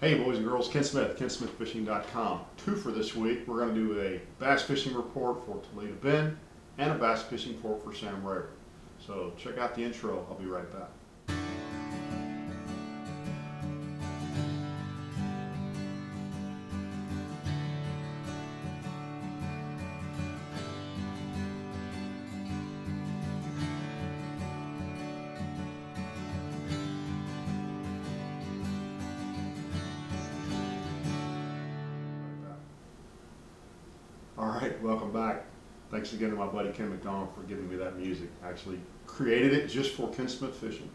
Hey boys and girls, Ken Smith, KenSmithFishing.com. Two for this week. We're going to do a bass fishing report for Toledo Bend and a bass fishing report for Sam Rayburn. So check out the intro. I'll be right back. Alright, welcome back. Thanks again to my buddy Ken McDonald for giving me that music. I actually created it just for Ken Smith Fishing.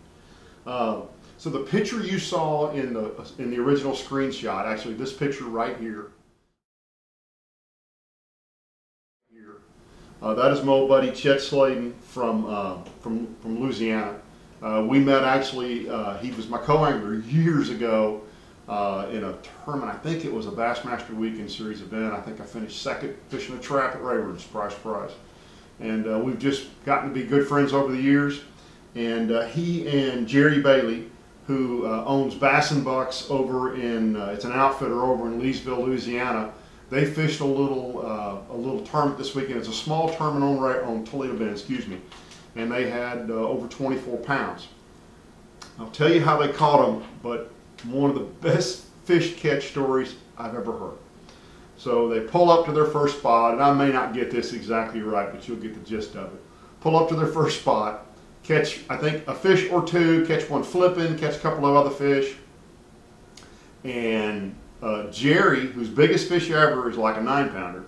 So the picture you saw in the original screenshot, actually this picture right here, that is my old buddy Chet Slaydon from Louisiana. We met actually, he was my co-angler years ago. In a tournament, I think it was a Bassmaster Weekend Series event. I think I finished second fishing a trap at Rayburn, surprise. And we've just gotten to be good friends over the years. And he and Jerry Bailey, who owns Bass and Bucks over in, it's an outfitter over in Leesville, Louisiana. They fished a little tournament this weekend. It's a small tournament on Toledo Bend, excuse me. And they had over 24 pounds. I'll tell you how they caught them, but one of the best fish catch stories I've ever heard. So they pull up to their first spot, and I may not get this exactly right, but you'll get the gist of it. Pull up to their first spot, catch, I think, a fish or two, catch one flipping, catch a couple of other fish. And Jerry, whose biggest fish ever is like a 9-pounder,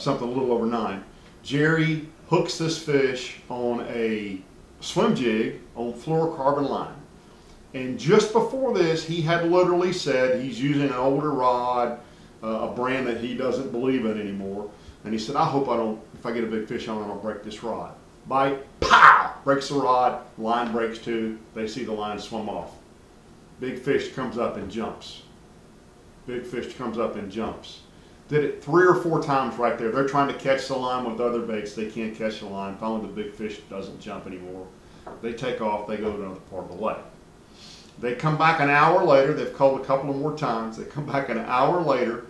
something a little over 9, Jerry hooks this fish on a swim jig on fluorocarbon line. And just before this, he had literally said he's using an older rod, a brand that he doesn't believe in anymore. And he said, I hope if I get a big fish on it, I don't break this rod. Bite, pow! Breaks the rod, line breaks too. They see the line swim off. Big fish comes up and jumps. Big fish comes up and jumps. Did it 3 or 4 times right there. They're trying to catch the line with other baits. They can't catch the line. Finally, the big fish doesn't jump anymore. They take off. They go to another part of the lake. They come back an hour later. They've called a couple of more times. They come back an hour later,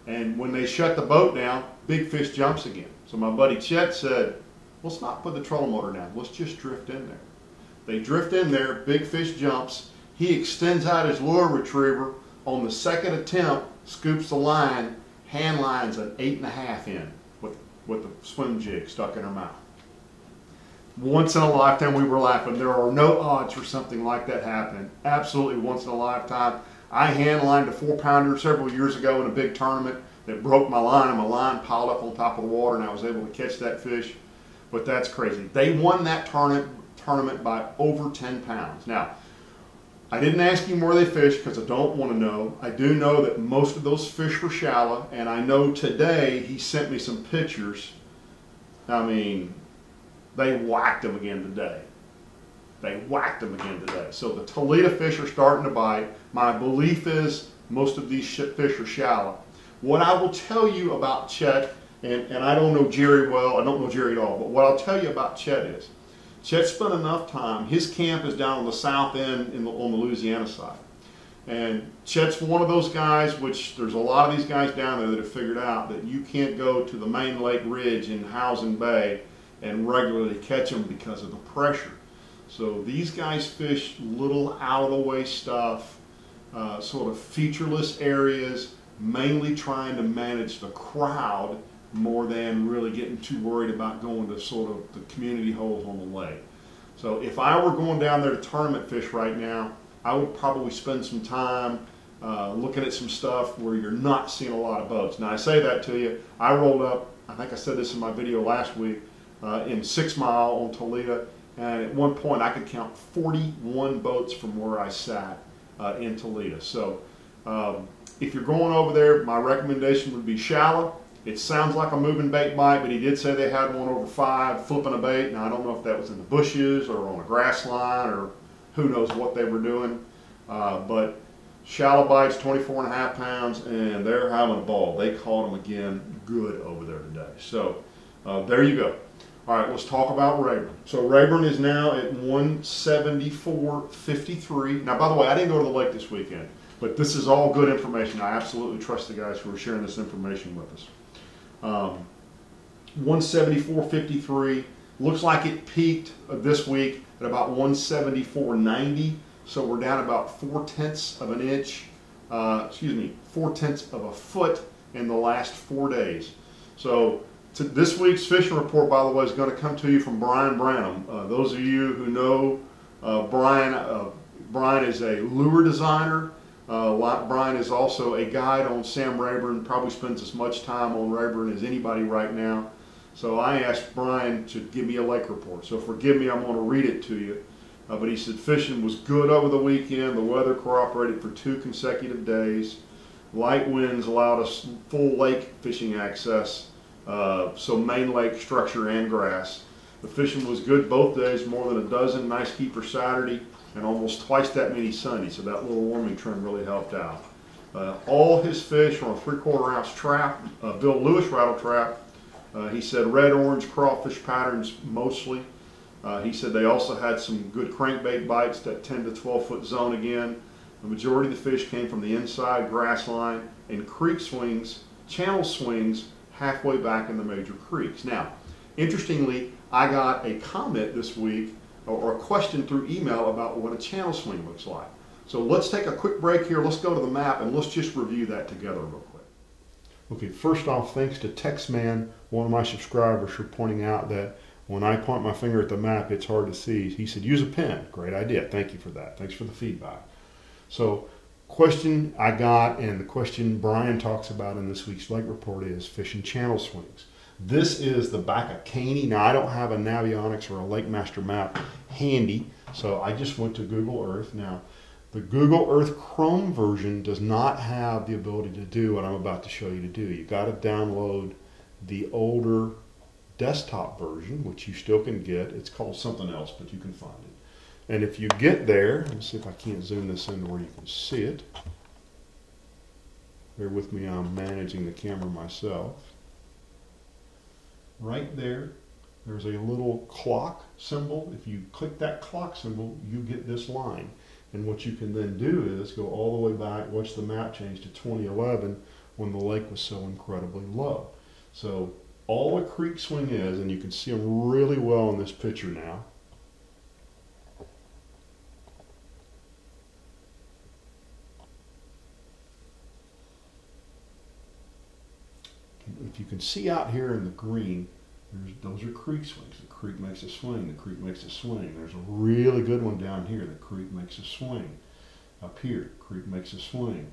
and when they shut the boat down, big fish jumps again. So my buddy Chet said, let's not put the trolling motor down. Let's just drift in there. They drift in there. Big fish jumps. He extends out his lure retriever. On the second attempt, scoops the line, hand lines an 8.5 in with the swim jig stuck in her mouth. Once in a lifetime, we were laughing. There are no odds for something like that happening. Absolutely once in a lifetime. I hand lined a 4-pounder several years ago in a big tournament that broke my line, and my line piled up on top of the water, and I was able to catch that fish. But that's crazy. They won that tournament by over 10 pounds. Now, I didn't ask him where they fished because I don't want to know. I do know that most of those fish were shallow, and I know today he sent me some pictures. I mean, they whacked them again today. They whacked them again today. So the Toledo fish are starting to bite. My belief is most of these fish are shallow. What I will tell you about Chet, and I don't know Jerry well, I don't know Jerry at all, but what I'll tell you about Chet is, Chet spent enough time, his camp is down on the south end on the Louisiana side. And Chet's one of those guys, which there's a lot of these guys down there that have figured out that you can't go to the main lake ridge in Housing Bay and regularly catch them because of the pressure. So these guys fish little out of the way stuff, sort of featureless areas, mainly trying to manage the crowd more than really getting too worried about going to sort of the community holes on the lake. So if I were going down there to tournament fish right now, I would probably spend some time looking at some stuff where you're not seeing a lot of boats. Now I say that to you, I rolled up, I think I said this in my video last week, in 6 Mile on Toledo, and at one point I could count 41 boats from where I sat in Toledo. So if you're going over there, my recommendation would be shallow. It sounds like a moving bait bite, but he did say they had one over 5 flipping a bait. Now I don't know if that was in the bushes or on a grass line or who knows what they were doing, but shallow bites, 24.5 pounds, and they're having a ball. They caught them again good over there today. So there you go. All right, let's talk about Rayburn. So Rayburn is now at 174.53. Now, by the way, I didn't go to the lake this weekend. But this is all good information. I absolutely trust the guys who are sharing this information with us. 174.53. Looks like it peaked this week at about 174.90. So we're down about 4/10 of an inch, 4/10 of a foot in the last 4 days. So this week's fishing report, by the way, is going to come to you from Brian Branum. Those of you who know Brian is a lure designer. Brian is also a guide on Sam Rayburn, probably spends as much time on Rayburn as anybody right now. So I asked Brian to give me a lake report. So forgive me, I'm going to read it to you. But he said fishing was good over the weekend. The weather cooperated for 2 consecutive days. Light winds allowed us full lake fishing access, so main lake structure and grass. The fishing was good both days, more than a dozen nice keeper Saturday, and almost twice that many Sunday, so that little warming trend really helped out. All his fish were on a 3/4 ounce trap, Bill Lewis rattle trap. He said red-orange crawfish patterns mostly. He said they also had some good crankbait bites, that 10 to 12 foot zone again. The majority of the fish came from the inside grass line and creek swings, channel swings, halfway back in the major creeks. Now, interestingly, I got a comment this week or a question through email about what a channel swing looks like. So let's take a quick break here. Let's go to the map and let's just review that together real quick. Okay, first off, thanks to Texman, one of my subscribers, for pointing out that when I point my finger at the map, it's hard to see. He said, use a pen. Great idea. Thank you for that. Thanks for the feedback. So, question I got, and the question Brian talks about in this week's lake report, is fishing channel swings. This is the back of Caney. Now, I don't have a Navionics or a Lake Master map handy, so I just went to Google Earth. Now, the Google Earth Chrome version does not have the ability to do what I'm about to show you to do. You got to download the older desktop version, which you still can get. It's called something else, but you can find it. And if you get there, let's see if I can't zoom this in where you can see it. Bear with me, I'm managing the camera myself. Right there, there's a little clock symbol. If you click that clock symbol, you get this line. And what you can then do is go all the way back, watch the map change to 2011 when the lake was so incredibly low. So all a creek swing is, and you can see them really well in this picture now. If you can see out here in the green, those are creek swings. The creek makes a swing, the creek makes a swing. There's a really good one down here. The creek makes a swing. Up here, creek makes a swing.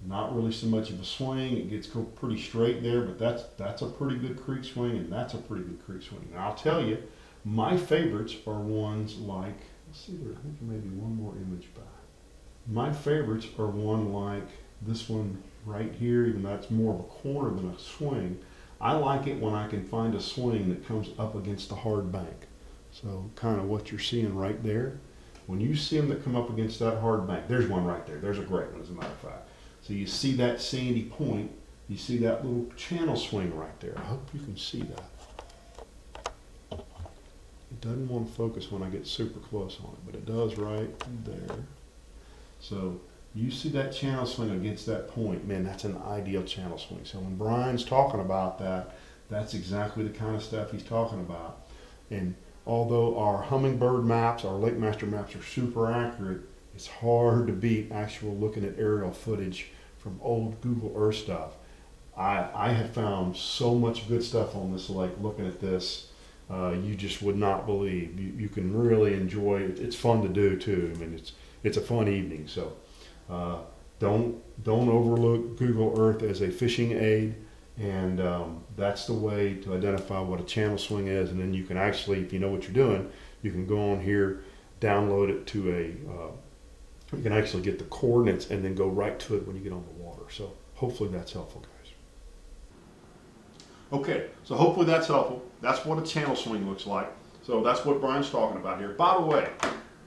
Not really so much of a swing. It gets pretty straight there, but that's a pretty good creek swing, and that's a pretty good creek swing. And I'll tell you, my favorites are ones like, let's see, I think there may be one more image back. My favorites are one like this one right here, even though that's more of a corner than a swing. I like it when I can find a swing that comes up against the hard bank. So kind of what you're seeing right there. When you see them that come up against that hard bank, there's one right there. There's a great one, as a matter of fact. So you see that sandy point, you see that little channel swing right there. I hope you can see that. It doesn't want to focus when I get super close on it, but it does right there. So you see that channel swing against that point, man, that's an ideal channel swing. So when Brian's talking about that, that's exactly the kind of stuff he's talking about. And although our Hummingbird maps, our Lake Master maps are super accurate, it's hard to beat actual looking at aerial footage from old Google Earth stuff. I have found so much good stuff on this lake looking at this. You just would not believe. You can really enjoy it. It's fun to do too. I mean, it's a fun evening. So don't overlook Google Earth as a fishing aid, and that's the way to identify what a channel swing is. And then you can actually, if you know what you're doing, you can go on here, download it to you can actually get the coordinates and then go right to it when you get on the water. So hopefully that's helpful, guys. Okay, so hopefully that's helpful. That's what a channel swing looks like. So that's what Brian's talking about here. By the way,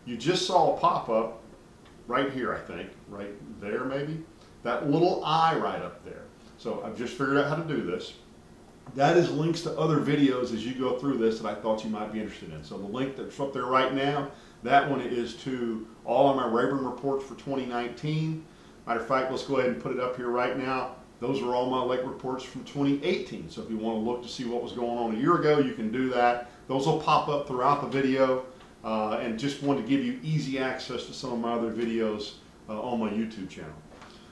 you just saw a pop-up right here, I think, right there maybe. That little eye right up there. So I've just figured out how to do this. That is links to other videos as you go through this that I thought you might be interested in. So the link that's up there right now, that one is to all of my Rayburn reports for 2019. Matter of fact, let's go ahead and put it up here right now. Those are all my lake reports from 2018. So if you want to look to see what was going on a year ago, you can do that. Those will pop up throughout the video. And just wanted to give you easy access to some of my other videos on my YouTube channel.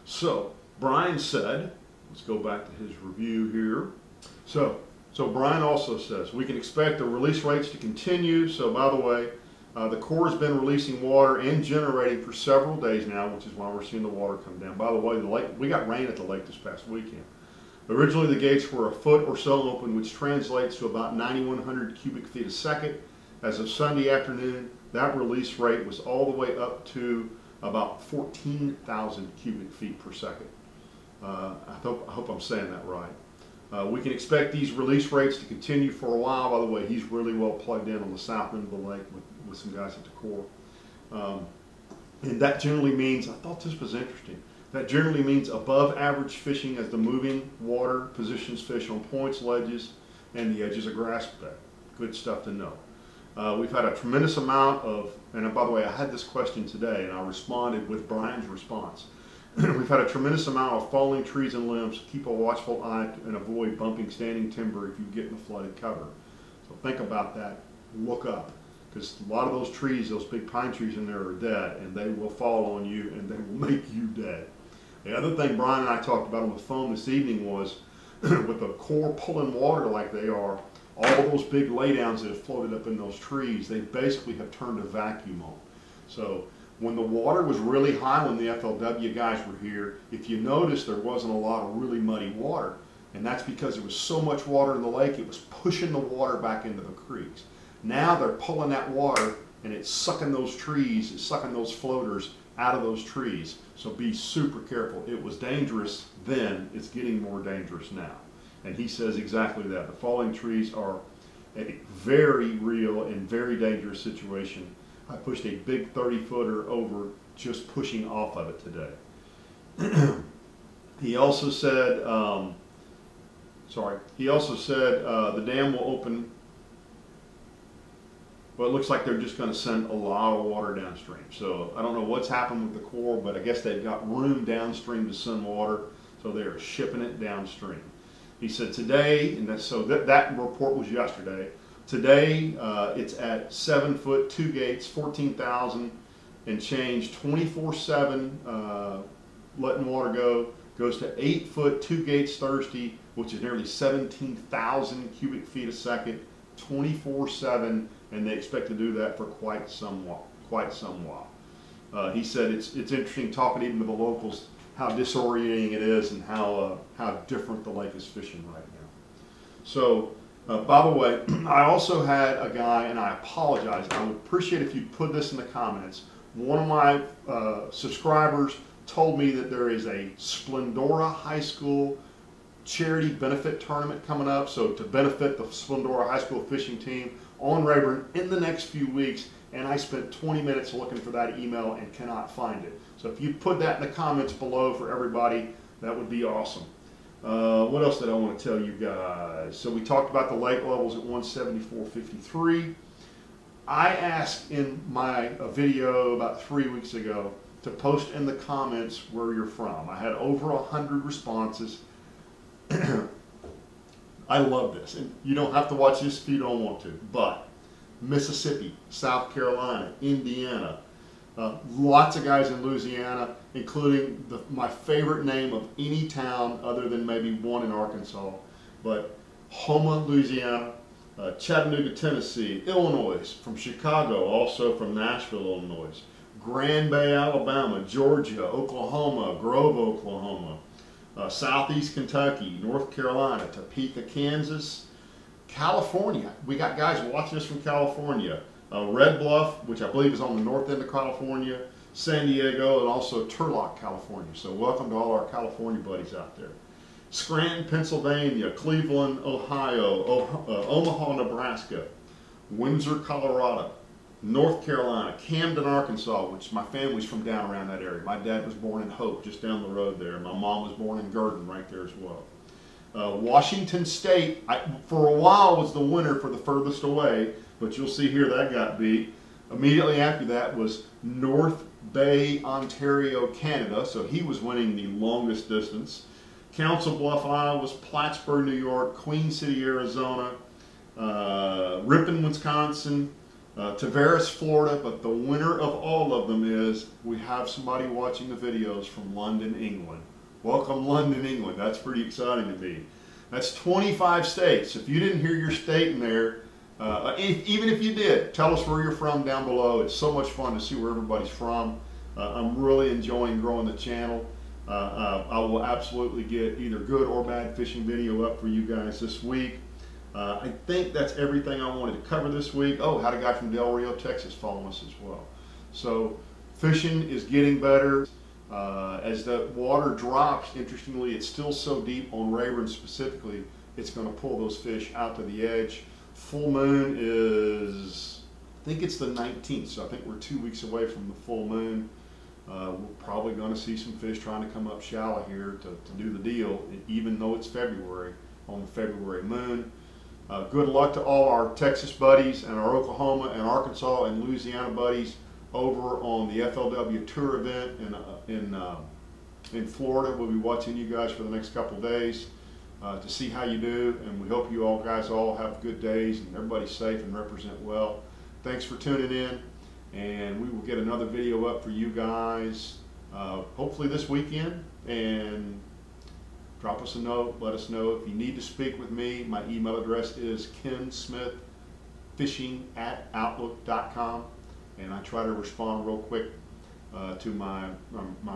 So Brian said, let's go back to his review here. So Brian also says, we can expect the release rates to continue. So by the way, the Corps has been releasing water and generating for several days now, which is why we're seeing the water come down. By the way, the lake, we got rain at the lake this past weekend. Originally, the gates were a foot or so open, which translates to about 9,100 cubic feet a second. As of Sunday afternoon, that release rate was all the way up to about 14,000 cubic feet per second. I hope I'm saying that right. We can expect these release rates to continue for a while. By the way, he's really well plugged in on the south end of the lake with some guys at the Corps. And that generally means, I thought this was interesting, that generally means above average fishing as the moving water positions fish on points, ledges, and the edges of grass bed. Good stuff to know. We've had a tremendous amount of, and by the way, I had this question today and I responded with Brian's response. We've had a tremendous amount of falling trees and limbs. Keep a watchful eye and avoid bumping standing timber if you get in a flooded cover. So think about that. Look up, because a lot of those trees, those big pine trees in there are dead, and they will fall on you and they will make you dead. The other thing Brian and I talked about on the phone this evening was with the Corps pulling water like they are, all those big laydowns that have floated up in those trees, they basically have turned a vacuum on. So when the water was really high when the FLW guys were here, if you notice, there wasn't a lot of really muddy water. And that's because there was so much water in the lake, it was pushing the water back into the creeks. Now they're pulling that water and it's sucking those trees, it's sucking those floaters out of those trees. So be super careful. It was dangerous then, it's getting more dangerous now. And he says exactly that. The falling trees are a very real and very dangerous situation. I pushed a big 30-footer over just pushing off of it today. He also said, the dam will open. Well, it looks like they're just going to send a lot of water downstream. So I don't know what's happened with the Corps, but I guess they've got room downstream to send water, so they are shipping it downstream. He said today, and that report was yesterday. Today, it's at 7 foot, 2 gates, 14,000 and change, 24/7 letting water go. Goes to 8 foot, 2 gates Thursday, which is nearly 17,000 cubic feet a second, 24/7, and they expect to do that for quite some while. He said it's interesting talking even to the locals how disorienting it is and how different the lake is fishing right now. So, by the way, I also had a guy, and I apologize, I would appreciate if you'd put this in the comments. One of my subscribers told me that there is a Splendora High School charity benefit tournament coming up, so to benefit the Splendora High School fishing team on Rayburn in the next few weeks, and I spent 20 minutes looking for that email and cannot find it. So if you put that in the comments below for everybody, that would be awesome. What else did I want to tell you guys? So we talked about the lake levels at 174.53. I asked in my video about 3 weeks ago to post in the comments where you're from. I had over 100 responses. I love this, and you don't have to watch this if you don't want to, but Mississippi, South Carolina, Indiana, lots of guys in Louisiana, including my favorite name of any town other than maybe one in Arkansas, but Houma, Louisiana, Chattanooga, Tennessee, Illinois, from Chicago, also from Nashville, Illinois, Grand Bay, Alabama, Georgia, Oklahoma, Grove, Oklahoma, Southeast Kentucky, North Carolina, Topeka, Kansas, California. We got guys watching us from California. Red Bluff, which I believe is on the north end of California, San Diego, and also Turlock, California. So welcome to all our California buddies out there. Scranton, Pennsylvania, Cleveland, Ohio, Omaha, Nebraska, Windsor, Colorado, North Carolina, Camden, Arkansas, which my family's from down around that area. My dad was born in Hope, just down the road there. My mom was born in Gurdon, right there as well. Washington State, for a while, was the winner for the furthest away, but you'll see here that got beat. Immediately after that was North Bay, Ontario, Canada, so he was winning the longest distance. Council Bluff, Iowa, was Plattsburgh, New York, Queen City, Arizona, Ripon, Wisconsin, Tavares, Florida, but the winner of all of them is, we have somebody watching the videos from London, England. Welcome, London, England. That's pretty exciting to me. That's 25 states. If you didn't hear your state in there, even if you did, tell us where you're from down below. It's so much fun to see where everybody's from. I'm really enjoying growing the channel. I will absolutely get either good or bad fishing video up for you guys this week. I think that's everything I wanted to cover this week. Oh, had a guy from Del Rio, Texas following us as well. So fishing is getting better. As the water drops, interestingly, it's still so deep on Rayburn specifically, it's going to pull those fish out to the edge. Full moon is, I think it's the 19th, so I think we're 2 weeks away from the full moon. We're probably going to see some fish trying to come up shallow here to do the deal, even though it's February, on the February moon. Good luck to all our Texas buddies and our Oklahoma and Arkansas and Louisiana buddies over on the FLW Tour event in Florida. We'll be watching you guys for the next couple days to see how you do, and we hope you all guys all have good days and everybody's safe and represent well. Thanks for tuning in, and we will get another video up for you guys hopefully this weekend. And drop us a note, let us know if you need to speak with me. My email address is kensmithfishing@outlook.com, and I try to respond real quick to my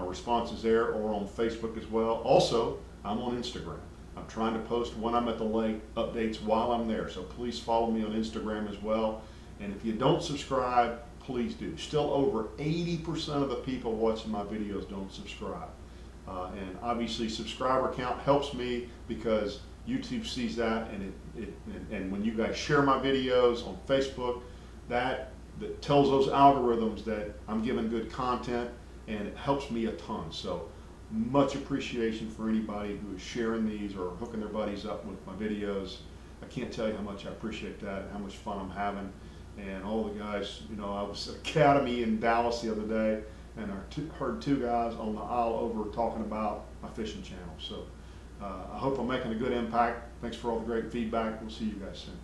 responses there, or on Facebook as well. Also, I'm on Instagram. I'm trying to post when I'm at the lake updates while I'm there, so please follow me on Instagram as well. And if you don't subscribe, please do. Still over 80% of the people watching my videos don't subscribe. And obviously subscriber count helps me because YouTube sees that, and when you guys share my videos on Facebook, that tells those algorithms that I'm giving good content, and it helps me a ton. So much appreciation for anybody who is sharing these or hooking their buddies up with my videos. I can't tell you how much I appreciate that, how much fun I'm having. And all the guys, you know, I was at Academy in Dallas the other day, and I heard two guys on the aisle over talking about my fishing channel. So I hope I'm making a good impact. Thanks for all the great feedback. We'll see you guys soon.